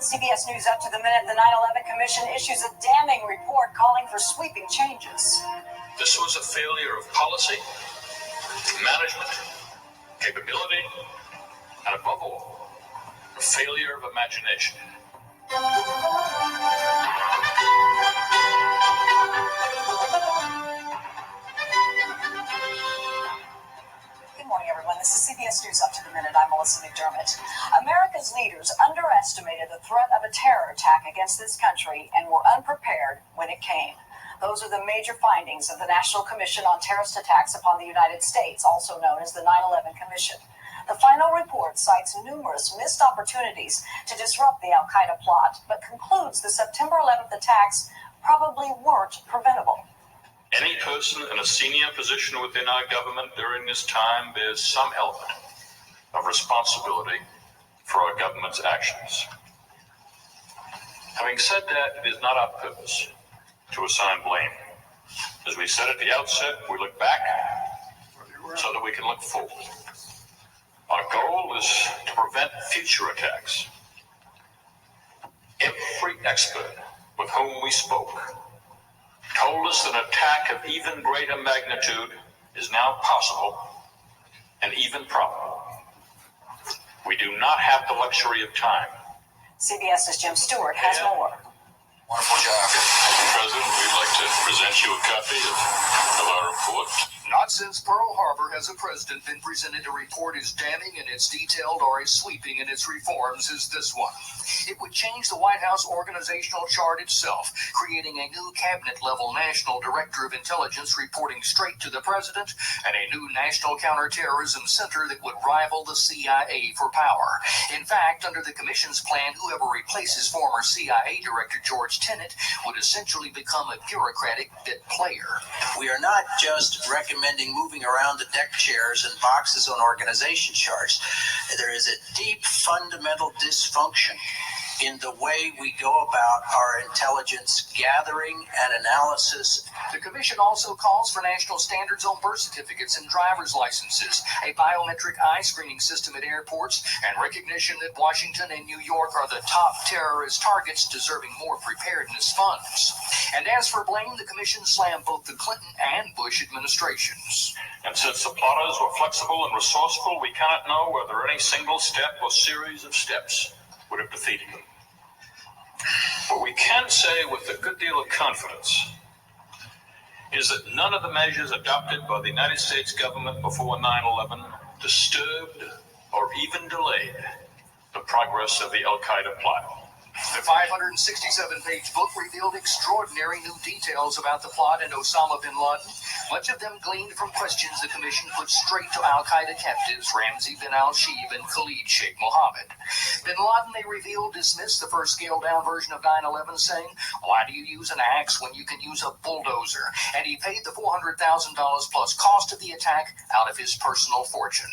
CBS News Up to the Minute. The 9/11 Commission issues a damning report calling for sweeping changes. This was a failure of policy, management, capability, and above all, a failure of imagination. Good morning, everyone. This is CBS News Up to the Minute. I'm Melissa McDermott. America's leaders underestimated the threat of a terror attack against this country and were unprepared when it came. Those are the major findings of the National Commission on Terrorist Attacks upon the United States, also known as the 9/11 Commission. The final report cites numerous missed opportunities to disrupt the al-Qaeda plot, but concludes the September 11th attacks probably weren't preventable. Any person in a senior position within our government during this time bears some element of responsibility for our government's actions. Having said that, it is not our purpose to assign blame. As we said at the outset, we look back so that we can look forward. Our goal is to prevent future attacks. Every expert with whom we spoke told us that an attack of even greater magnitude is now possible and even probable. We do not have the luxury of time. CBS's Jim Stewart has more. Wonderful job. Mr. President, we'd like to present you a copy of our report. Not since Pearl Harbor has a president been presented a report as damning in its detailed or as sweeping in its reforms as this one. It would change the White House organizational chart itself, creating a new cabinet-level National Director of Intelligence reporting straight to the president and a new National Counterterrorism Center that would rival the CIA for power. In fact, under the Commission's plan, whoever replaces former CIA Director George Tenet would essentially become a bureaucratic bit player. We are not just recommending moving around the deck chairs and boxes on organization charts. There is a deep fundamental dysfunction in the way we go about our intelligence gathering and analysis. The Commission also calls for national standards on birth certificates and driver's licenses, a biometric eye screening system at airports, and recognition that Washington and New York are the top terrorist targets deserving more preparedness funds. And as for blame, the Commission slammed both the Clinton and Bush administrations. And since the plotters were flexible and resourceful, we cannot know whether any single step or series of steps would have defeated them. What we can say with a good deal of confidence is that none of the measures adopted by the United States government before 9/11 disturbed or even delayed the progress of the al-Qaeda plot. The 567-page book revealed extraordinary new details about the plot and Osama bin Laden, much of them gleaned from questions the Commission put straight to al-Qaeda captives Ramzi bin al-Shibh and Khalid Sheikh Mohammed. Bin Laden, they revealed, dismissed the first scaled-down version of 9/11, saying, "Why do you use an axe when you can use a bulldozer?" And he paid the $400,000 plus cost of the attack out of his personal fortune.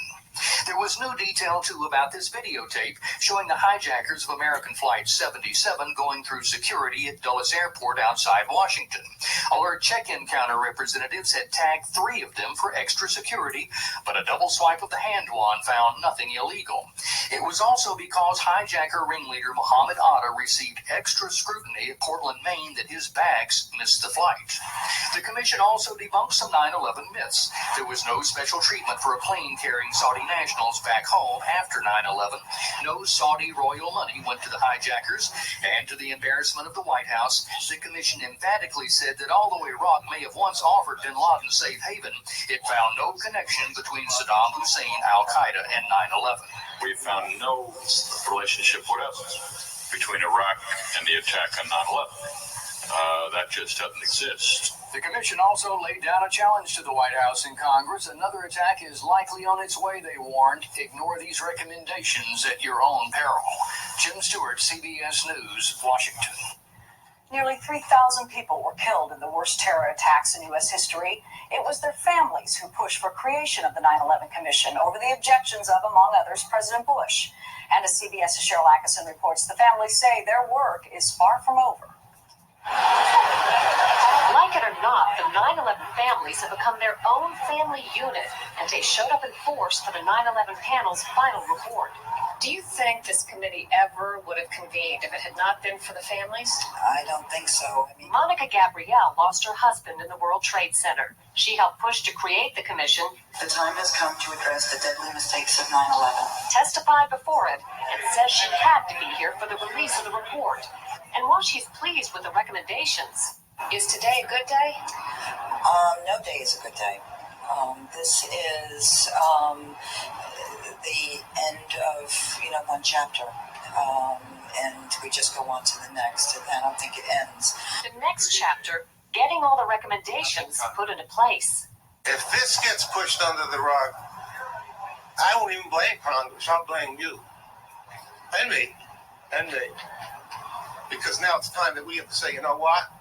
There was new detail, too, about this videotape showing the hijackers of American Flight 77 going through security at Dulles Airport outside Washington. Alert check-in counter representatives had tagged 3 of them for extra security, but a double swipe of the hand wand found nothing illegal. It was also because hijacker ringleader Mohammed Atta received extra scrutiny at Portland, Maine that his bags missed the flight. The Commission also debunked some 9/11 myths. There was no special treatment for a plane carrying Saudi nationals back home after 9/11. No Saudi royal money went to the hijackers, and to the embarrassment of the White House, the Commission emphatically said that although Iraq may have once offered bin Laden safe haven, it found no connection between Saddam Hussein, al-Qaeda, and 9/11. We found no relationship whatever between Iraq and the attack on 9/11. That just doesn't exist. The Commission also laid down a challenge to the White House and Congress. Another attack is likely on its way, they warned. Ignore these recommendations at your own peril. Jim Stewart, CBS News, Washington. Nearly 3,000 people were killed in the worst terror attacks in U.S. history. It was their families who pushed for creation of the 9/11 Commission over the objections of, among others, President Bush. And as CBS's Cheryl Atkinson reports, the families say their work is far from over. Like it or not, the 9/11 families have become their own family unit, and they showed up in force for the 9/11 panel's final report. Do you think this committee ever would have convened if it had not been for the families? I don't think so. I mean, Monica Gabrielle lost her husband in the World Trade Center. She helped push to create the commission, the time has come to address the deadly mistakes of 9/11. testified before it, and says she had to be here for the release of the report. And while she's pleased with the recommendations, is today a good day? No day is a good day. This is the end of one chapter, and we just go on to the next. And I don't think it ends. The next chapter, getting all the recommendations put into place. If this gets pushed under the rug, I won't even blame Congress. I'll blame you and me, because now it's time that we have to say, you know what?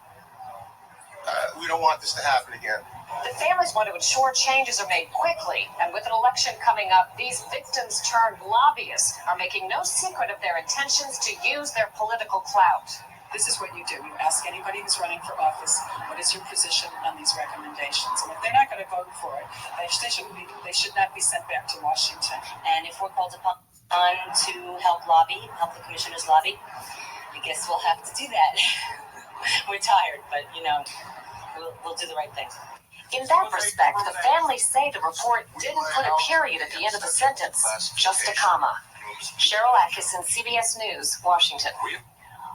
We don't want this to happen again. The families want to ensure changes are made quickly, and with an election coming up, these victims turned lobbyists are making no secret of their intentions to use their political clout. This is what you do. You ask anybody who's running for office, what is your position on these recommendations? And if they're not going to vote for it, they should not be sent back to Washington. And if we're called upon to help the commissioners lobby, I guess we'll have to do that. We're tired, but we'll do the right thing. In that respect, the families say the report didn't put a period at the end of the sentence, just a comma. Cheryl Atkinson, CBS News, Washington.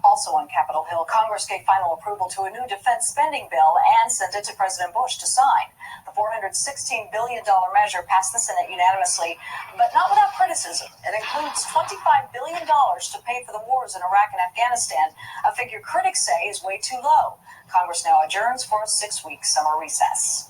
Also on Capitol Hill, Congress gave final approval to a new defense spending bill and sent it to President Bush to sign. The $416 billion measure passed the Senate unanimously, but not without criticism. It includes $25 billion to pay for the wars in Iraq and Afghanistan, a figure critics say is way too low. Congress now adjourns for a 6-week summer recess.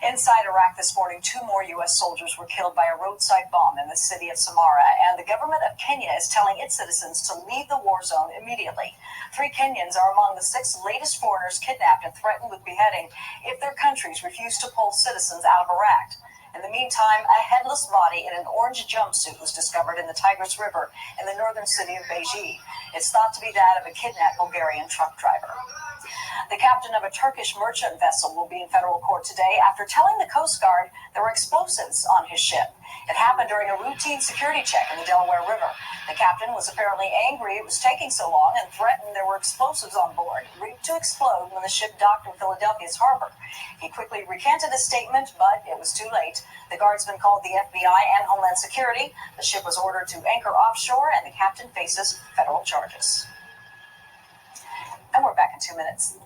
Inside Iraq this morning, 2 more U.S. soldiers were killed by a roadside bomb in the city of Samara, and the government of Kenya is telling its citizens to leave the war zone immediately. 3 Kenyans are among the 6 latest foreigners kidnapped and threatened with beheading if their countries refuse to pull citizens out of Iraq. In the meantime, a headless body in an orange jumpsuit was discovered in the Tigris River in the northern city of Beijing. It's thought to be that of a kidnapped Bulgarian truck driver. The captain of a Turkish merchant vessel will be in federal court today after telling the Coast Guard there were explosives on his ship. It happened during a routine security check in the Delaware River. The captain was apparently angry it was taking so long and threatened there were explosives on board, rigged to explode when the ship docked in Philadelphia's harbor. He quickly recanted his statement, but it was too late. The guardsman called the FBI and Homeland Security. The ship was ordered to anchor offshore, and the captain faces federal charges. And we're back in 2 minutes.